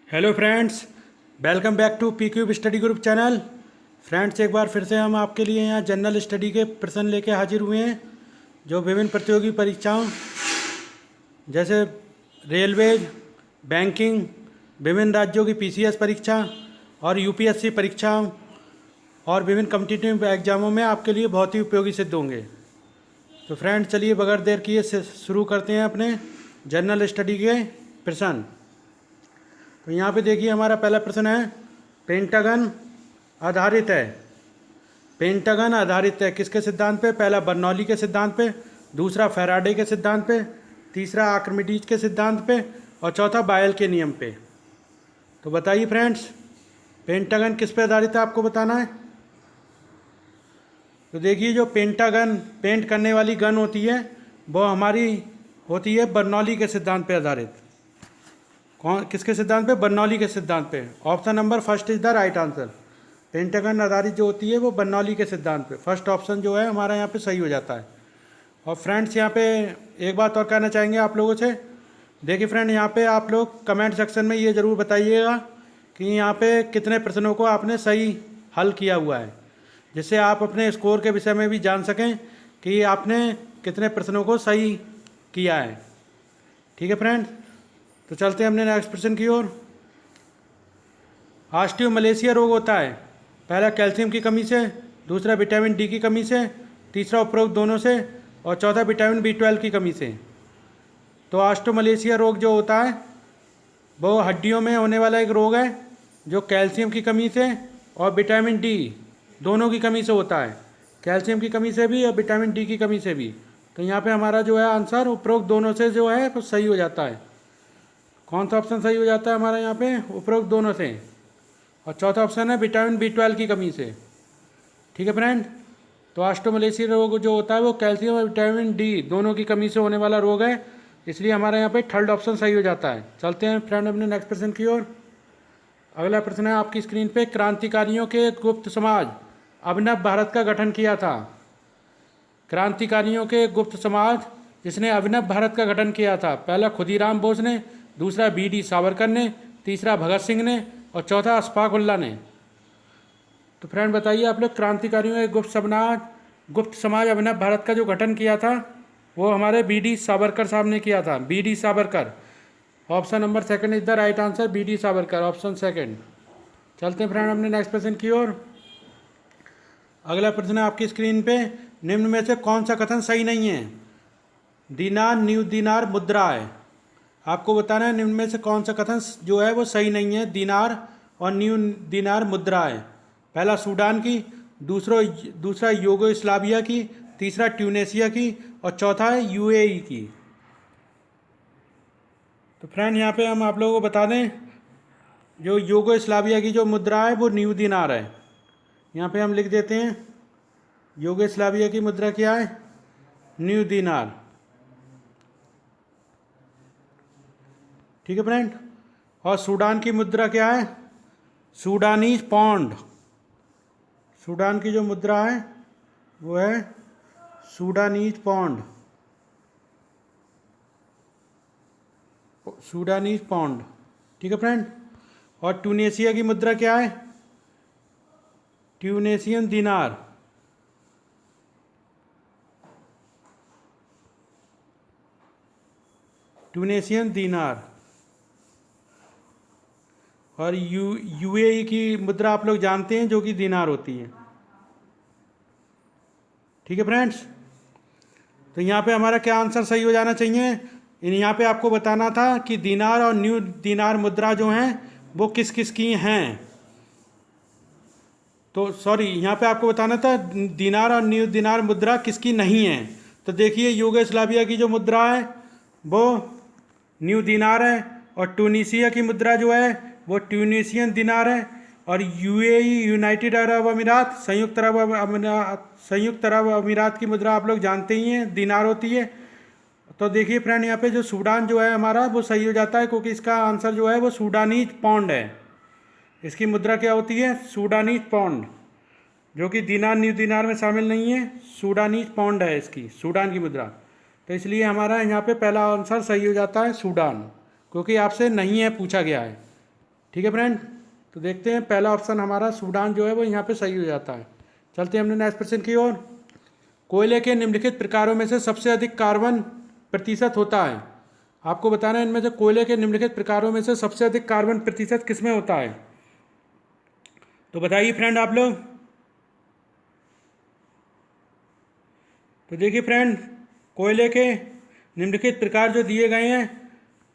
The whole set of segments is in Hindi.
Hello friends, welcome back to P cube study group channel. Friends, एक बार फिर से हम आपके लिए यहाँ जनरल स्टडी के प्रश्न लेके हाजिर हुए हैं जो विभिन्न प्रतियोगी परीक्षाओं जैसे रेलवेज, बैंकिंग, विभिन्न राज्यों की पीसीएस परीक्षा और यूपीएससी परीक्षाओं और विभिन्न कॉम्पिटिटिव एग्जामों में आपके लिए बहुत ही उपयोगी सिद्ध होंगे। तो फ्रेंड्स, चलिए बगैर देर किए शुरू करते हैं अपने जनरल स्टडी के प्रश्न। तो यहाँ पे देखिए, हमारा पहला प्रश्न है, पेंटागन आधारित है। पेंटागन आधारित है किसके सिद्धांत पे? पहला बर्नौली के सिद्धांत पे, दूसरा फैराडे के सिद्धांत पे, तीसरा आर्किमिडीज के सिद्धांत पे और चौथा बायल के नियम पे। तो बताइए फ्रेंड्स, पेंटागन किस पे आधारित है, आपको बताना है। तो देखिए, जो पेंटागन पेंट करने वाली गन होती है वो हमारी होती है बर्नौली के सिद्धांत पे आधारित। कौन किसके सिद्धांत पे? बर्नौली के सिद्धांत पे। Option number first is the right answer. Pentagon आधारित जो होती है वो बर्नौली के सिद्धांत पे। फर्स्ट ऑप्शन जो है हमारा यहाँ पे सही हो जाता है। और फ्रेंड्स, यहाँ पे एक बात और कहना चाहेंगे आप लोगों से। देखिए फ्रेंड, यहाँ पे आप लोग कमेंट सेक्शन में ये ज़रूर बताइएगा कि यहाँ पे कितने प्रश्नों को आपने सही हल किया हुआ है, जिससे आप अपने स्कोर के विषय में भी जान सकें कि आपने कितने प्रश्नों को सही किया है। ठीक है फ्रेंड, तो चलते हैं अपने नेक्स्ट प्रश्न की ओर। ऑस्टियोमलेशिया रोग होता है पहला कैल्शियम की कमी से, दूसरा विटामिन डी की कमी से, तीसरा उपरोक्त दोनों से और चौथा विटामिन B12 की कमी से। तो ऑस्टियोमलेशिया रोग जो होता है वो हड्डियों में होने वाला एक रोग है जो कैल्शियम की कमी से और विटामिन डी दोनों की कमी से होता है। कैल्शियम की कमी से भी और विटामिन डी की कमी से भी। तो यहाँ पे हमारा जो है आंसर उपरोक्त दोनों से जो है वो सही हो जाता है। कौन सा ऑप्शन सही हो जाता है हमारा यहाँ पे? उपरोक्त दोनों से। और चौथा ऑप्शन है विटामिन B12 की कमी से। ठीक है फ्रेंड, तो ऑस्टियोमलेशिया रोग जो होता है वो कैल्शियम और विटामिन डी दोनों की कमी से होने वाला रोग है, इसलिए हमारा यहाँ पे थर्ड ऑप्शन सही हो जाता है। चलते हैं फ्रेंड अपने नेक्स्ट प्रश्न की ओर। अगला प्रश्न है आपकी स्क्रीन पे, क्रांतिकारियों के गुप्त समाज अभिनव भारत का गठन किया था। क्रांतिकारियों के गुप्त समाज जिसने अभिनव भारत का गठन किया था, पहला खुदीराम बोस ने, दूसरा BD सावरकर ने, तीसरा भगत सिंह ने और चौथा अशफाक उल्लाह ने। तो फ्रेंड बताइए आप लोग, क्रांतिकारियों के गुप्त समाज अभिनव भारत का जो गठन किया था वो हमारे BD सावरकर साहब ने किया था। BD Savarkar. Option number second is the right answer, BD Savarkar, option second. चलते हैं फ्रेंड अपने नेक्स्ट प्रश्न की ओर। अगला प्रश्न है आपकी स्क्रीन पे, निम्न में से कौन सा कथन सही नहीं है? दिनार न्यू दिनार मुद्रा है। आपको बताना है निम्न में से कौन सा कथन जो है वो सही नहीं है। दिनार और न्यू दिनार मुद्रा है। पहला सूडान की, दूसरा यूगोस्लाविया की, तीसरा ट्यूनेशिया की और चौथा है UAE की। तो फ्रेंड यहाँ पे हम आप लोगों को बता दें, जो यूगोस्लाविया की जो मुद्रा है वो न्यू दिनार है। यहाँ पे हम लिख देते हैं, यूगोस्लाविया की मुद्रा क्या है? न्यू दिनार। ठीक है फ्रेंड, और सूडान की मुद्रा क्या है? Sudanese pond. सूडान की जो मुद्रा है वो है सूडानीज पौंड। Sudanese pond. ठीक है फ्रेंड, और ट्यूनेशिया की मुद्रा क्या है? ट्यूनेशियन दिनार। ट्यूनेशियन दिनार। और UAE की मुद्रा आप लोग जानते हैं जो कि दिनार होती है। ठीक है फ्रेंड्स, तो यहाँ पे हमारा क्या आंसर सही हो जाना चाहिए? यहाँ पे आपको बताना था कि दिनार और न्यू दिनार मुद्रा जो हैं वो किस किस की हैं। तो सॉरी, यहाँ पे आपको बताना था दिनार और न्यू दिनार मुद्रा किसकी नहीं है। तो देखिए, यूगोस्लाविया की जो मुद्रा है वो न्यू दिनार है, और ट्यूनीशिया की मुद्रा जो है वो ट्यूनीशियन दिनार है, और UAE यूनाइटेड अरब अमीरात संयुक्त अरब अमीरात की मुद्रा आप लोग जानते ही हैं, दिनार होती है। तो देखिए फ्रेंड, यहाँ पे जो सूडान जो है हमारा वो सही हो जाता है, क्योंकि इसका आंसर जो है वो सूडानीज पौंड है। इसकी मुद्रा क्या होती है? सूडानीज पौंड, जो कि दिनार न्यू दिनार में शामिल नहीं है। सूडानीज पौंड है इसकी, सूडान की मुद्रा। तो इसलिए हमारा यहाँ पे पहला आंसर सही हो जाता है सूडान, क्योंकि आपसे नहीं है पूछा गया है। ठीक है फ्रेंड, तो देखते हैं पहला ऑप्शन हमारा सूडान जो है वो यहाँ पे सही हो जाता है। चलते हैं हमने नेक्स्ट प्रश्न की ओर। कोयले के निम्नलिखित प्रकारों में से सबसे अधिक कार्बन प्रतिशत होता है। आपको बताना है इनमें से कोयले के निम्नलिखित प्रकारों में से सबसे अधिक कार्बन प्रतिशत किसमें होता है। तो बताइए फ्रेंड आप लोग। तो देखिए फ्रेंड, कोयले के निम्नलिखित प्रकार जो दिए गए हैं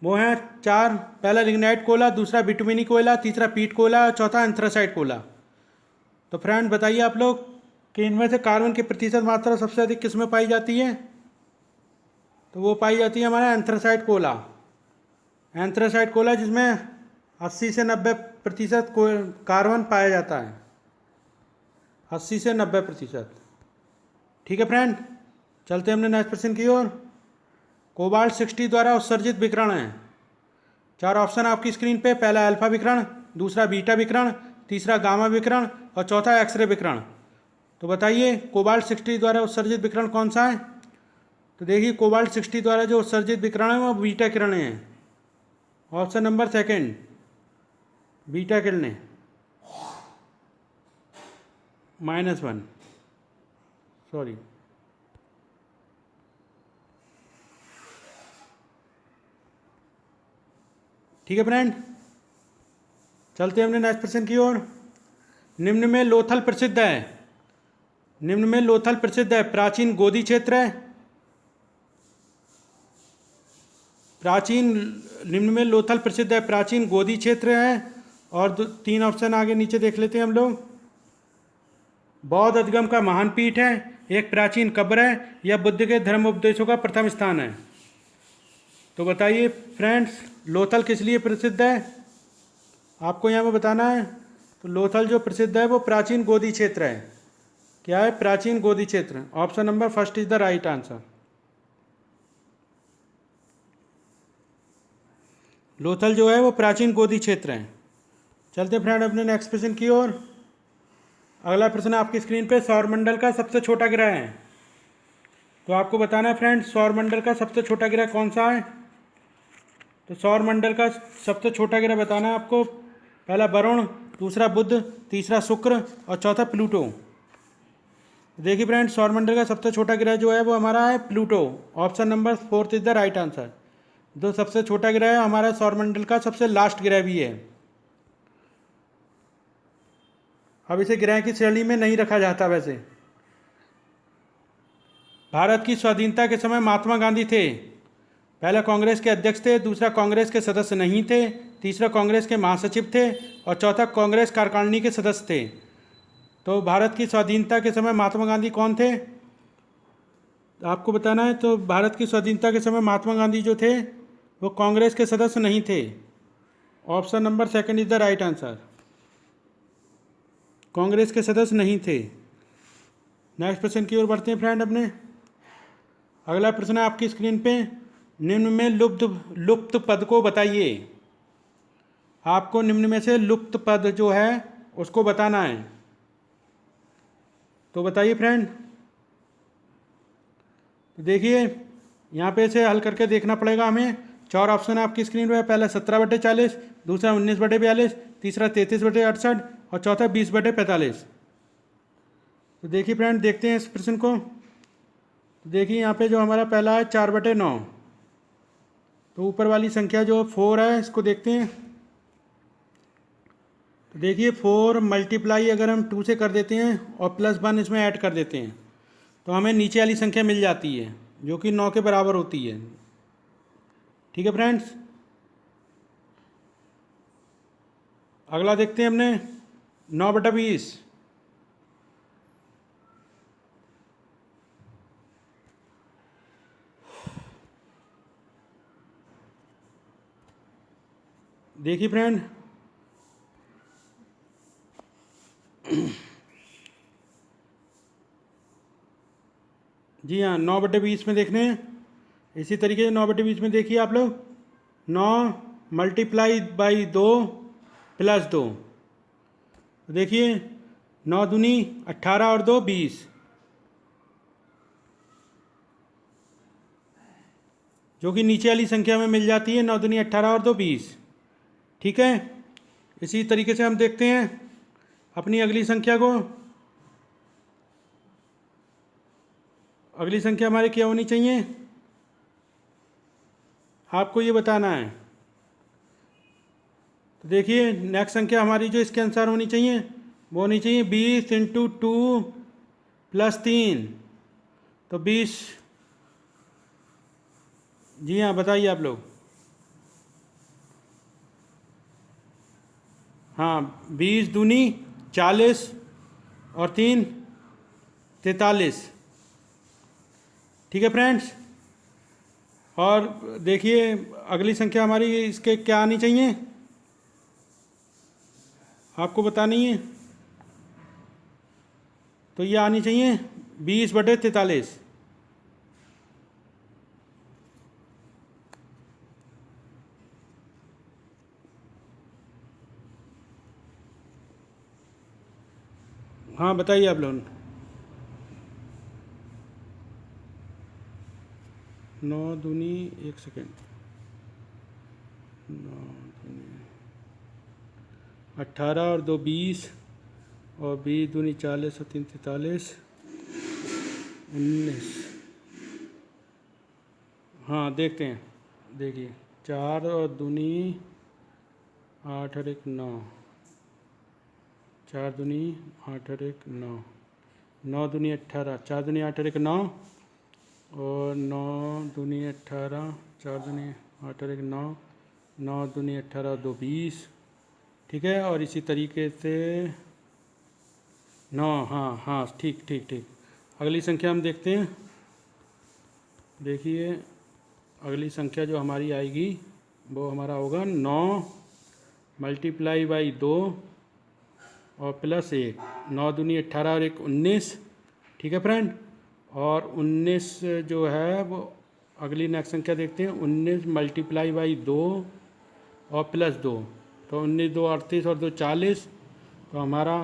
वो हैं 4। पहला लिग्नाइट कोयला, दूसरा बिटुमिनी कोयला, तीसरा पीट कोयला और चौथा एंथ्रासाइट कोयला। तो फ्रेंड बताइए आप लोग कि इनमें से कार्बन की प्रतिशत मात्रा सबसे अधिक किस में पाई जाती है। तो वो पाई जाती है हमारा एंथ्रासाइट कोयला। एंथ्रासाइट कोयला जिसमें 80 से 90% कार्बन पाया जाता है, 80 से 90%। ठीक है फ्रेंड, चलते हमने नेक्स्ट प्रश्न की ओर। कोबाल्ट 60 द्वारा उत्सर्जित विकिरण है। 4 ऑप्शन आपकी स्क्रीन पे। पहला अल्फा विकिरण, दूसरा बीटा विकिरण, तीसरा गामा विकिरण और चौथा एक्सरे विकिरण। तो बताइए कोबाल्ट 60 द्वारा उत्सर्जित विकिरण कौन सा है। तो देखिए कोबाल्ट 60 द्वारा जो उत्सर्जित विकिरण है वो बीटा किरणें हैं। ऑप्शन नंबर 2 बीटा किरणें -1, सॉरी। ठीक है फ्रेंड, चलते हैं हमने नेक्स्ट प्रश्न की ओर। निम्न में लोथल प्रसिद्ध है। निम्न में लोथल प्रसिद्ध है। प्राचीन गोदी क्षेत्र है। निम्न में लोथल प्रसिद्ध है, प्राचीन गोदी क्षेत्र है। और 3 ऑप्शन आगे नीचे देख लेते हैं हम लोग। बौद्ध अधगम का महान पीठ है, एक प्राचीन कब्र है, या बुद्ध के धर्म उपदेशों का प्रथम स्थान है। तो बताइए फ्रेंड्स लोथल किस लिए प्रसिद्ध है, आपको यहाँ पे बताना है। तो लोथल जो प्रसिद्ध है वो प्राचीन गोदी क्षेत्र है। क्या है? प्राचीन गोदी क्षेत्र। Option number 1 is the right answer. Lothal जो है वो प्राचीन गोदी क्षेत्र है। चलते फ्रेंड अपने नेक्स्ट प्रश्न की ओर। अगला प्रश्न आपकी स्क्रीन पे सौरमंडल का सबसे छोटा ग्रह है। तो आपको बताना है फ्रेंड सौरमंडल का सबसे छोटा ग्रह कौन सा है। तो सौरमंडल का सबसे छोटा ग्रह बताना है आपको। पहला वरुण, दूसरा बुध, तीसरा शुक्र और चौथा प्लूटो। देखिए फ्रेंड सौरमंडल का सबसे छोटा ग्रह जो है वो हमारा है Pluto. Option number 4 is the right answer. जो सबसे छोटा ग्रह है हमारा सौरमंडल का सबसे लास्ट ग्रह भी है। अब इसे ग्रह की श्रेणी में नहीं रखा जाता। वैसे भारत की स्वाधीनता के समय महात्मा गांधी थे। पहला कांग्रेस के अध्यक्ष थे, दूसरा कांग्रेस के सदस्य नहीं थे, तीसरा कांग्रेस के महासचिव थे और चौथा कांग्रेस कार्यकारिणी के सदस्य थे। तो भारत की स्वाधीनता के समय महात्मा गांधी कौन थे आपको बताना है। तो भारत की स्वाधीनता के समय महात्मा गांधी जो थे वो कांग्रेस के सदस्य नहीं थे। Option number 2 is the right answer. Congress के सदस्य नहीं थे। नेक्स्ट प्रश्न की ओर बढ़ते हैं फ्रेंड अपने। अगला प्रश्न है आपकी स्क्रीन पे। निम्न में लुप्त पद को बताइए। आपको निम्न में से लुप्त पद जो है उसको बताना है। तो बताइए फ्रेंड। तो देखिए यहाँ पे इसे हल करके देखना पड़ेगा हमें। 4 ऑप्शन है आपकी स्क्रीन पे। पहला 17/40, दूसरा 19/42, तीसरा 33/68 और चौथा 20/45। तो देखिए फ्रेंड देखते हैं इस प्रश्न को। तो देखिए यहाँ पे जो हमारा पहला है 4/9। तो ऊपर वाली संख्या जो 4 है इसको देखते हैं। तो देखिए 4 मल्टीप्लाई अगर हम 2 से कर देते हैं और +1 इसमें ऐड कर देते हैं तो हमें नीचे वाली संख्या मिल जाती है जो कि 9 के बराबर होती है। ठीक है फ्रेंड्स, अगला देखते हैं हमने 9/20। देखिए फ्रेंड जी हाँ 9/20 में देखने हैं। इसी तरीके से 9/20 में देखिए आप लोग 9 मल्टीप्लाई बाई 2 + 2। देखिए 9 दूनी 18 और 2 20, जो कि नीचे वाली संख्या में मिल जाती है। 9 दूनी 18 और 2 20। ठीक है, इसी तरीके से हम देखते हैं अपनी अगली संख्या को। अगली संख्या हमारी क्या होनी चाहिए, आपको ये बताना है। तो देखिए नेक्स्ट संख्या हमारी जो इसके अनुसार होनी चाहिए वो होनी चाहिए 20 इंटू 2 प्लस 3। तो 20, जी हाँ बताइए आप लोग। हाँ 20 दूनी 40 और 3 43। ठीक है फ्रेंड्स। और देखिए अगली संख्या हमारी इसके क्या आनी चाहिए, आपको बतानी है। तो ये आनी चाहिए 20/43। हाँ बताइए आप लोग। 9 दूनी 1 सेकेंड, 9 दूनी 18 और 2 20 और 20 दूनी 40 और 3 43 19। हाँ देखते हैं, देखिए 4 और दूनी 8 और 1 9, 4 दूनी 8 और 1 9, 9 दूनी 18, 4 दूनी 8 और 1 9 और 9 दूनी 18, 4 दूनी 8 और 1 9, 9 दूनी 18 और 2 20। ठीक है। और इसी तरीके से 9, हाँ हाँ ठीक ठीक ठीक। अगली संख्या हम देखते हैं। देखिए अगली संख्या जो हमारी आएगी वो हमारा होगा 9 मल्टीप्लाई बाई 2 और प्लस 1। 9 दूनी 18 और 1 19। ठीक है फ्रेंड। और 19 जो है वो अगली नेक्स्ट संख्या देखते हैं। 19 मल्टीप्लाई बाई 2 और प्लस 2। तो 19 2 38 और 2 40। तो हमारा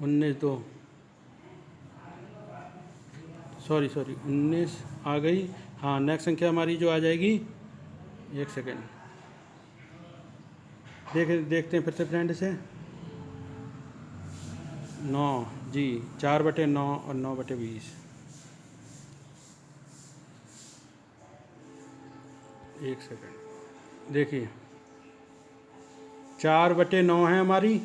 19 2 सॉरी 19 आ गई। हाँ नेक्स्ट संख्या हमारी जो आ जाएगी, 1 सेकेंड देखते हैं फिर से फ्रेंड इसे। 9 जी 4/9 और 9/20। 1 सेकेंड देखिए 4/9 है हमारी।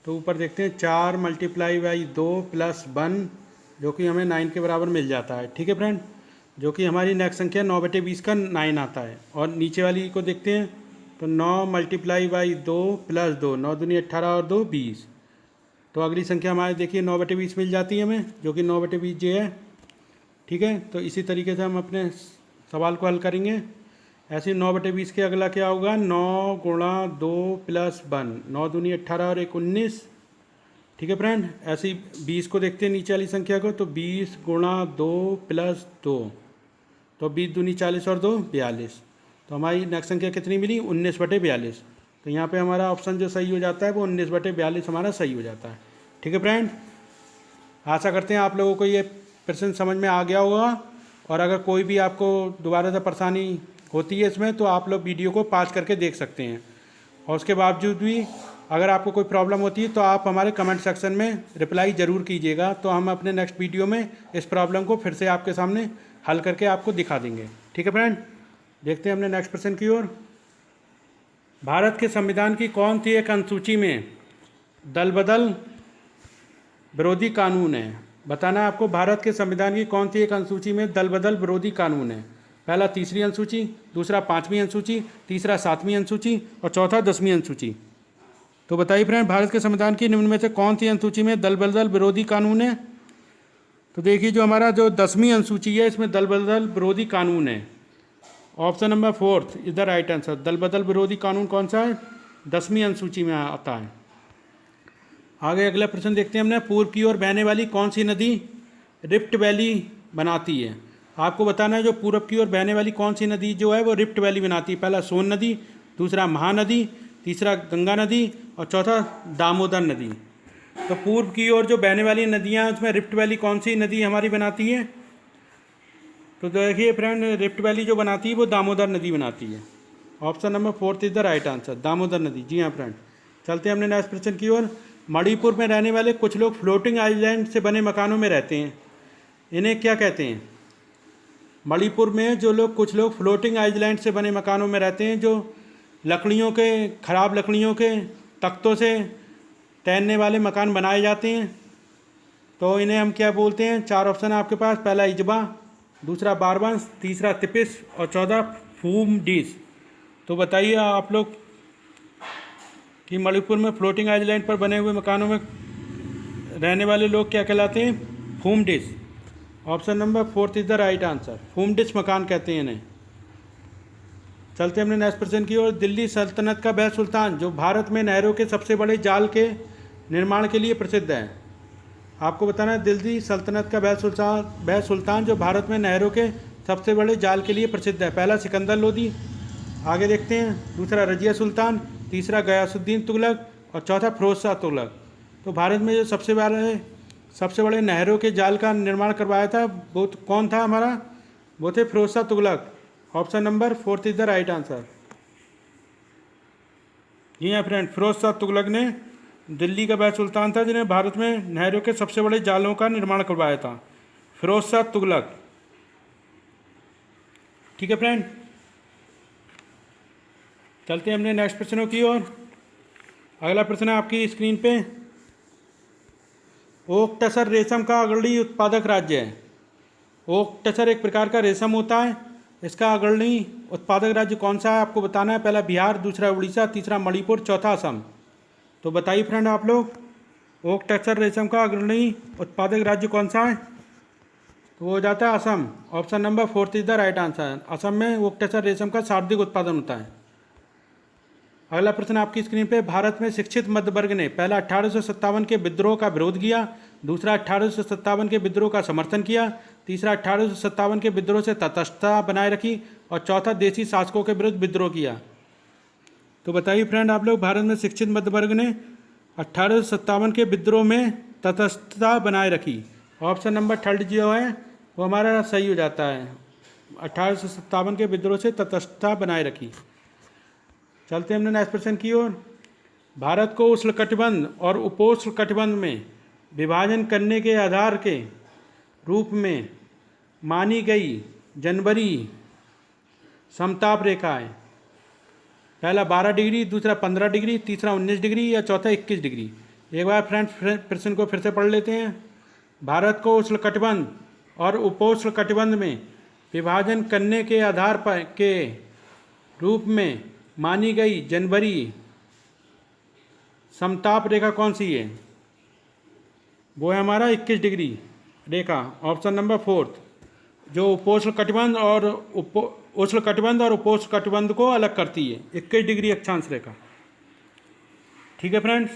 तो ऊपर देखते हैं 4 मल्टीप्लाई बाई 2 प्लस 1 जो कि हमें 9 के बराबर मिल जाता है। ठीक है फ्रेंड। जो कि हमारी नेक्स्ट संख्या 9/20 का 9 आता है। और नीचे वाली को देखते हैं तो 9 मल्टीप्लाई बाई 2 प्लस 2, 9 दूनी 18 और 2 20। तो अगली संख्या हमारी देखिए 9/20 मिल जाती है हमें, जो कि 9/20 ये है। ठीक है। तो इसी तरीके से हम अपने सवाल को हल करेंगे। ऐसे 9/20 के अगला क्या होगा, 9 गुणा 2 प्लस 1, 9 दूनी 18 और 1 19। ठीक है फ्रेंड। ऐसे ही 20 को देखते हैं नीचे वाली संख्या को। तो 20 गुणा 2 प्लस 2, तो 20 दूनी 40 और 2 42। तो हमारी नेक्स्ट संख्या कितनी मिली, 19/42। तो यहाँ पे हमारा ऑप्शन जो सही हो जाता है वो 19/42 हमारा सही हो जाता है। ठीक है फ्रेंड। आशा करते हैं आप लोगों को ये प्रश्न समझ में आ गया होगा। और अगर कोई भी आपको दोबारा से परेशानी होती है इसमें तो आप लोग वीडियो को पॉज करके देख सकते हैं। और उसके बावजूद भी अगर आपको कोई प्रॉब्लम होती है तो आप हमारे कमेंट सेक्शन में रिप्लाई ज़रूर कीजिएगा। तो हम अपने नेक्स्ट वीडियो में इस प्रॉब्लम को फिर से आपके सामने हल करके आपको दिखा देंगे। ठीक है फ्रेंड। देखते हैं हमने नेक्स्ट प्रश्न की ओर। भारत के संविधान की कौन सी एक अनुसूची में दल बदल विरोधी कानून है। बताना है आपको भारत के संविधान की कौन सी एक अनुसूची में दल बदल विरोधी कानून है। पहला 3री अनुसूची, दूसरा 5वीं अनुसूची, तीसरा 7वीं अनुसूची और चौथा 10वीं अनुसूची। तो बताइए फ्रेंड भारत के संविधान की निम्न में से कौन सी अनुसूची में दल बदल विरोधी कानून है। तो देखिए जो हमारा जो 10वीं अनुसूची है इसमें दल बदल विरोधी कानून है। Option number 4 is the right answer. दल बदल विरोधी कानून कौन सा है, 10वीं अनुसूची में आता है। आगे अगला प्रश्न देखते हैं हमने। पूर्व की ओर बहने वाली कौन सी नदी रिफ्ट वैली बनाती है। आपको बताना है जो पूर्व की ओर बहने वाली कौन सी नदी जो है वो रिफ्ट वैली बनाती है। पहला सोन नदी, दूसरा महानदी, तीसरा गंगा नदी और चौथा दामोदर नदी। तो पूर्व की ओर जो बहने वाली नदियाँ हैं उसमें रिफ्ट वैली कौन सी नदी हमारी बनाती है। तो देखिए फ्रेंड रिफ्ट वैली जो बनाती है वो दामोदर नदी बनाती है। Option number 4 is the right answer, Damodar नदी। जी हाँ फ्रेंड, चलते हैं हमने नेक्स्ट प्रश्न की ओर। मणिपुर में रहने वाले कुछ लोग फ्लोटिंग आइलैंड से बने मकानों में रहते हैं, इन्हें क्या कहते हैं? मणिपुर में जो लोग कुछ लोग फ्लोटिंग आइलैंड से बने मकानों में रहते हैं, जो लकड़ियों के, ख़राब लकड़ियों के तख्तों से तैरने वाले मकान बनाए जाते हैं, तो इन्हें हम क्या बोलते हैं? 4 ऑप्शन है आपके पास। पहला इजबा, दूसरा बारबंस, तीसरा तिपिस और चौथा फूम डिस। तो बताइए आप लोग कि मणिपुर में फ्लोटिंग आइलैंड पर बने हुए मकानों में रहने वाले लोग क्या कहलाते हैं? फूम डिस। Option number 4 is the right answer, फूम डिस मकान कहते हैं इन्हें। चलते हैं अपने नेक्स्ट प्रश्न की ओर। दिल्ली सल्तनत का वह सुल्तान जो भारत में नहरों के सबसे बड़े जाल के निर्माण के लिए प्रसिद्ध है। आपको बताना है दिल्ली सल्तनत का वह सुल्तान जो भारत में नहरों के सबसे बड़े जाल के लिए प्रसिद्ध है। पहला सिकंदर लोदी, आगे देखते हैं, दूसरा रजिया सुल्तान, तीसरा गयासुद्दीन तुगलक और चौथा फिरोज शाह तुगलक। तो भारत में जो सबसे बड़े नहरों के जाल का निर्माण करवाया था वो कौन था हमारा? वो थे Firoz Shah Tughlaq. Option number 4 is the right answer. जी हाँ फ्रेंड, फिरोज शाह तुगलक ने दिल्ली का वह सुल्तान था जिन्हें भारत में नहरों के सबसे बड़े जालों का निर्माण करवाया था, फिरोज शाह तुगलक। ठीक है फ्रेंड, चलते हैं हमने नेक्स्ट प्रश्नों की ओर। अगला प्रश्न है आपकी स्क्रीन पे। ओक टसर रेशम का अग्रणी उत्पादक राज्य है। ओक टसर एक प्रकार का रेशम होता है, इसका अग्रणी उत्पादक राज्य कौन सा है आपको बताना है। पहला बिहार, दूसरा उड़ीसा, तीसरा मणिपुर, चौथा असम। तो बताइए फ्रेंड आप लोग, ओक टसर रेशम का अग्रणी उत्पादक राज्य कौन सा है? तो वो हो जाता है Assam. Option number 4 is the right answer. Assam में ओक टसर रेशम का सर्वाधिक उत्पादन होता है। अगला प्रश्न आपकी स्क्रीन पे। भारत में शिक्षित मध्य वर्ग ने पहला 1857 के विद्रोह का विरोध किया, दूसरा 1857 के विद्रोह का समर्थन किया, तीसरा 1857 के विद्रोह से तटस्थता बनाए रखी और चौथा देशी शासकों के विरुद्ध विद्रोह किया। तो बताइए फ्रेंड आप लोग, भारत में शिक्षित मध्य वर्ग ने 1857 के विद्रोह में तटस्थता बनाए रखी। ऑप्शन नंबर 3 जो है वो हमारा सही हो जाता है, 1857 के विद्रोह से तटस्थता बनाए रखी। चलते हैं हमने नेक्स्ट प्रश्न की ओर। भारत को उष्णकटिबंध और उपोष्णकटिबंध में विभाजन करने के आधार के रूप में मानी गई जनवरी समताप रेखा है। पहला 12 डिग्री, दूसरा 15 डिग्री, तीसरा 19 डिग्री या चौथा 21 डिग्री। एक बार फ्रेंड्स प्रश्न को फिर से पढ़ लेते हैं। भारत को उष्णकटिबंध और उपोष्णकटिबंध में विभाजन करने के आधार पर के रूप में मानी गई जनवरी समताप रेखा कौन सी है? वो है हमारा 21 डिग्री रेखा, ऑप्शन नंबर 4, जो उपोष्णकटिबंध और उष्णकटिबंध और उपोष्णकटिबंध को अलग करती है, 21 डिग्री अक्षांश रेखा। ठीक है फ्रेंड्स,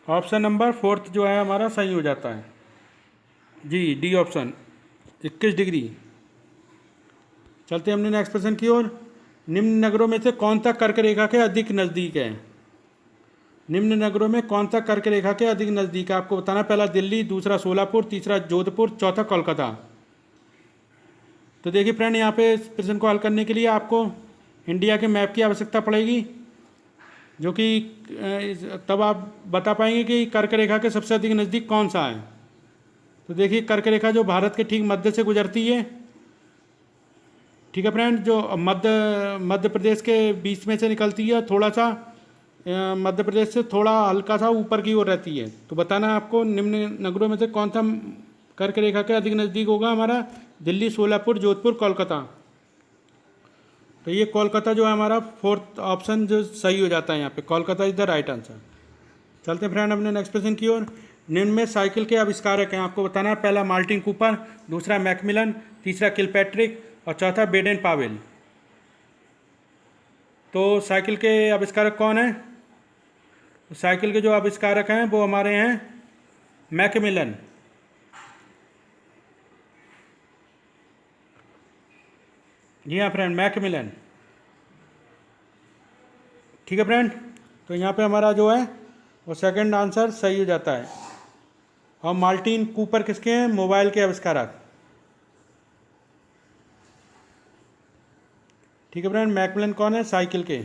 ऑप्शन नंबर 4 जो है हमारा सही हो जाता है। जी, डी ऑप्शन 21 डिग्री। चलते हैं हमने नेक्स्ट प्रश्न की ओर। निम्न नगरों में से कौन सा कर्क रेखा के अधिक नज़दीक है? निम्न नगरों में कौन सा कर्क रेखा के अधिक नज़दीक है आपको बताना। पहला दिल्ली, दूसरा सोलापुर, तीसरा जोधपुर, चौथा कोलकाता। तो देखिए फ्रेंड, यहाँ पे इस प्रश्न को हल करने के लिए आपको इंडिया के मैप की आवश्यकता पड़ेगी, जो कि तब आप बता पाएंगे कि कर्क रेखा के सबसे अधिक नज़दीक कौन सा है। तो देखिए, कर्क रेखा जो भारत के ठीक मध्य से गुजरती है, ठीक है फ्रेंड, जो मध्य प्रदेश के बीच में से निकलती है, थोड़ा सा मध्य प्रदेश से थोड़ा हल्का सा ऊपर की ओर रहती है। तो बताना आपको निम्न नगरों में से कौन सा कर्क रेखा के अधिक नज़दीक होगा हमारा। दिल्ली, सोलापुर, जोधपुर, कोलकाता। तो ये कोलकाता जो है हमारा 4th ऑप्शन जो सही हो जाता है यहाँ पे, Kolkata is the right answer. चलते हैं फ्रेंड अपने नेक्स्ट प्रश्न की ओर। निम्न में साइकिल के आविष्कारक हैं आपको बताना है। पहला मार्टिन कूपर, दूसरा मैकमिलन, तीसरा किलपैट्रिक और चौथा बेडेन पावेल। तो साइकिल के आविष्कारक कौन है? तो साइकिल के जो आविष्कारक हैं वो हमारे हैं मैकमिलन। जी हाँ फ्रेंड, मैकमिलन। ठीक है फ्रेंड, तो यहाँ पे हमारा जो है वो सेकंड आंसर सही हो जाता है। और मार्टिन कूपर किसके हैं? मोबाइल के आविष्कारक। ठीक है फ्रेंड। मैकमिलन कौन है? साइकिल के।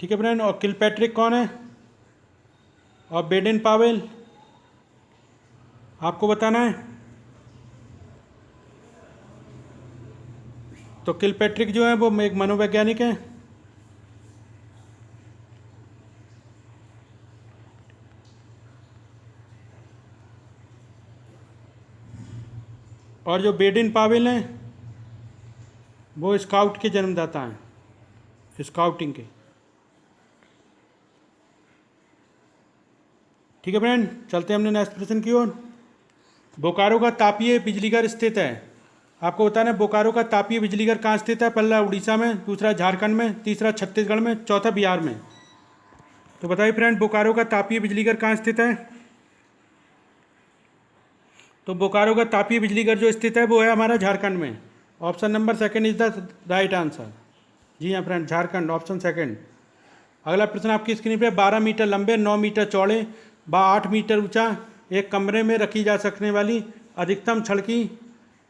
ठीक है फ्रेंड। और किलपैट्रिक कौन है? और बेडन पावेल आपको बताना है। तो किलपैट्रिक जो है वो एक मनोवैज्ञानिक है। और जो बेडन पावेल हैं वो स्काउट के जन्मदाता हैं, स्काउटिंग के। ठीक है फ्रेंड, चलते हैं हमने नेक्स्ट प्रश्न की ओर। बोकारो का तापीय बिजलीघर स्थित है। आपको बताना है बोकारो का तापीय बिजलीघर कहाँ स्थित है। पहला उड़ीसा में, दूसरा झारखंड में, तीसरा छत्तीसगढ़ में, चौथा बिहार में। तो बताइए फ्रेंड, बोकारो का तापीय बिजलीघर कहाँ स्थित है? तो बोकारो का तापीय बिजलीघर जो स्थित है वो है हमारा झारखंड में। Option number second is the right answer. जी हाँ फ्रेंड, झारखंड, ऑप्शन सेकंड। अगला प्रश्न आपकी स्क्रीन पे, 12 मीटर लंबे, 9 मीटर चौड़े व 8 मीटर ऊंचा एक कमरे में रखी जा सकने वाली अधिकतम छड़ की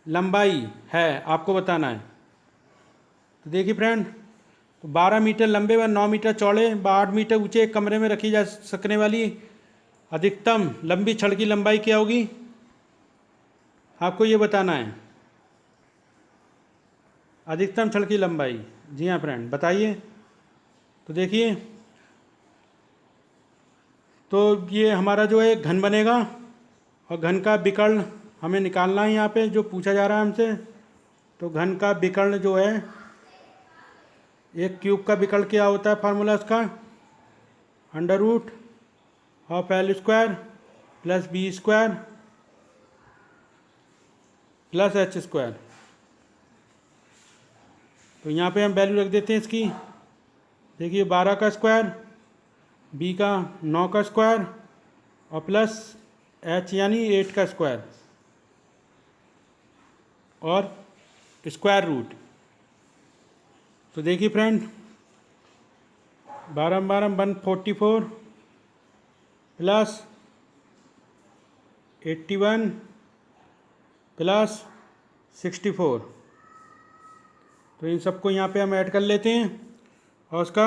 लंबाई है, आपको बताना है। तो देखिए फ्रेंड, तो 12 मीटर लंबे व 9 मीटर चौड़े व 8 मीटर ऊंचे एक कमरे में रखी जा सकने वाली अधिकतम लंबी छड़ की लंबाई क्या होगी, आपको ये बताना है। अधिकतम छड़ की लंबाई, जी हाँ फ्रेंड, बताइए। तो देखिए, तो ये हमारा जो है घन बनेगा और घन का विकर्ण हमें निकालना है। यहाँ पे जो पूछा जा रहा है हमसे, तो घन का विकर्ण जो है, एक क्यूब का विकर्ण क्या होता है फार्मूला उसका, under root of L square plus B square plus H square. तो यहाँ पे हम वैल्यू रख देते हैं इसकी। देखिए 12 का स्क्वायर, बी का 9 का स्क्वायर और प्लस एच यानी 8 का स्क्वायर और स्क्वायर रूट। तो देखिए फ्रेंड, 12 12 144 प्लस 81 प्लस 64। तो इन सबको यहाँ पे हम ऐड कर लेते हैं और उसका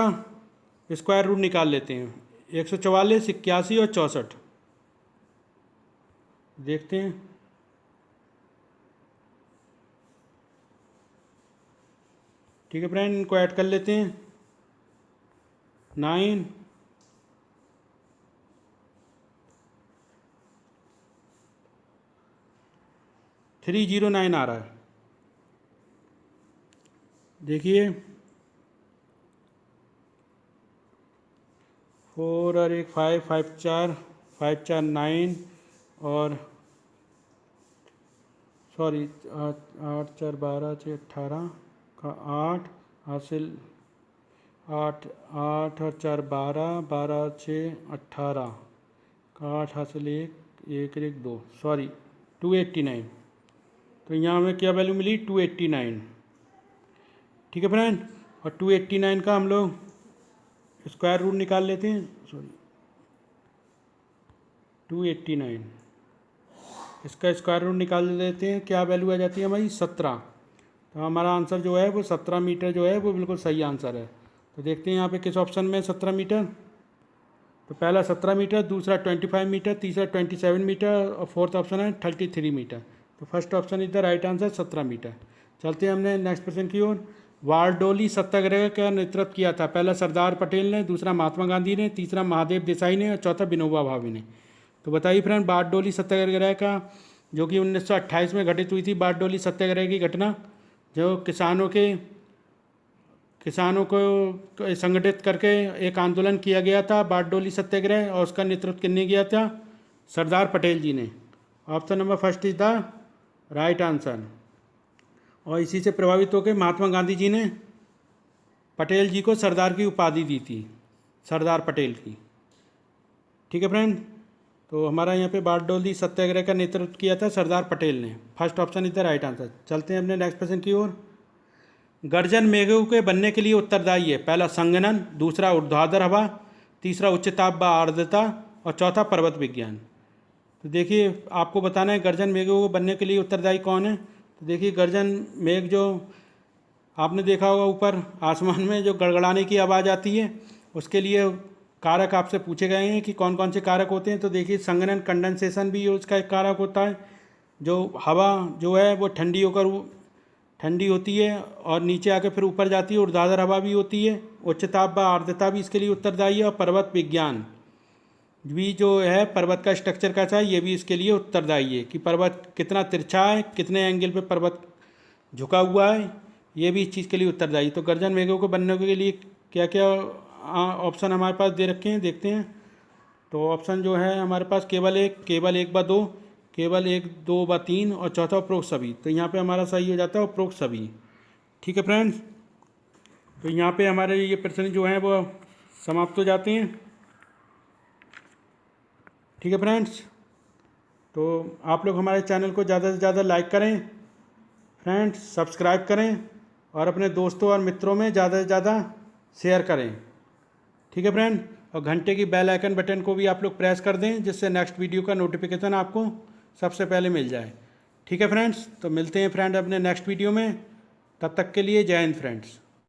स्क्वायर रूट निकाल लेते हैं। 144, 81 और 64 देखते हैं। ठीक है फ्रेंड, इनको ऐड कर लेते हैं। 9 309 आ रहा है। देखिए 4 और 1 5 5 4 5 4 9 और सॉरी 8 4 12 6 18 का 8 हासिल 8 8 और 4 12 12 6 18 का 8 हासिल 1 1 1 2 सॉरी 289। तो यहाँ हमें क्या वैल्यू मिली, 289। ठीक है फ्रेंड, और 289 का हम लोग स्क्वायर रूट निकाल लेते हैं। सॉरी 289, इसका स्क्वायर रूट निकाल लेते हैं। क्या वैल्यू आ जाती है हमारी, 17। तो हमारा आंसर जो है वो 17 मीटर जो है वो बिल्कुल सही आंसर है। तो देखते हैं यहाँ पे किस ऑप्शन में 17 मीटर। तो पहला 17 मीटर, दूसरा 25 मीटर, तीसरा 27 मीटर और फोर्थ ऑप्शन है 33 मीटर। तो first option is the right answer, 17 metre. चलते हैं हमने नेक्स्ट प्रश्न की ओर। बारडोली सत्याग्रह का नेतृत्व किया था। पहला सरदार पटेल ने, दूसरा महात्मा गांधी ने, तीसरा महादेव देसाई ने और चौथा विनोबा भावे ने। तो बताइए फ्रेंड, बारडोली सत्याग्रह का, जो कि 1928 में घटित हुई थी, बारडोली सत्याग्रह की घटना, जो किसानों को संगठित करके एक आंदोलन किया गया था बारडोली सत्याग्रह, और उसका नेतृत्व किसने किया था, सरदार पटेल जी ने। Option number first is the right answer. और इसी से प्रभावित होकर महात्मा गांधी जी ने पटेल जी को सरदार की उपाधि दी थी, सरदार पटेल की। ठीक है फ्रेंड, तो हमारा यहाँ पे बारडोली सत्याग्रह का नेतृत्व किया था सरदार पटेल ने। First option is the right answer. चलते हैं अपने नेक्स्ट प्रश्न की ओर। गर्जन मेघों के बनने के लिए उत्तरदायी है। पहला संघनन, दूसरा ऊर्ध्वाधर हवा, तीसरा उच्च ताप व आर्द्रता और चौथा पर्वत विज्ञान। तो देखिए आपको बताना है गर्जन मेघों को बनने के लिए उत्तरदायी कौन है। तो देखिए गर्जन मेघ जो आपने देखा होगा ऊपर आसमान में जो गड़गड़ाने की आवाज़ आती है, उसके लिए कारक आपसे पूछे गए हैं कि कौन कौन से कारक होते हैं। तो देखिए संघनन कंडेंसेशन भी उसका एक कारक होता है। जो हवा जो है वो ठंडी होकर ठंडी होती है और नीचे आके फिर ऊपर जाती है। ऊर्ध्वाधर हवा भी होती है। उच्च ताप व आर्द्रता भी इसके लिए उत्तरदायी है। और पर्वत विज्ञान भी जो है, पर्वत का स्ट्रक्चर कैसा है, ये भी इसके लिए उत्तरदायी है कि पर्वत कितना तिरछा है, कितने एंगल पे पर्वत झुका हुआ है, ये भी इस चीज़ के लिए उत्तरदायी। तो गर्जन मेघों को बनने के लिए क्या क्या ऑप्शन हमारे पास दे रखे हैं, देखते हैं। तो ऑप्शन जो है हमारे पास केवल एक व दो, केवल 1, 2 व 3 और चौथा उपरोक्त सभी। तो यहाँ पे हमारा सही हो जाता है उपरोक्त सभी। ठीक है फ्रेंड्स, तो यहाँ पे हमारे ये प्रश्न जो हैं वो समाप्त हो जाते हैं। ठीक है फ्रेंड्स, तो आप लोग हमारे चैनल को ज़्यादा से ज़्यादा लाइक करें फ्रेंड्स, सब्सक्राइब करें और अपने दोस्तों और मित्रों में ज़्यादा से ज़्यादा शेयर करें। ठीक है फ्रेंड, और घंटे की बेल आइकन बटन को भी आप लोग प्रेस कर दें, जिससे नेक्स्ट वीडियो का नोटिफिकेशन आपको सबसे पहले मिल जाए। ठीक है फ्रेंड्स, तो मिलते हैं फ्रेंड अपने नेक्स्ट वीडियो में। तब तक के लिए जय हिंद फ्रेंड्स।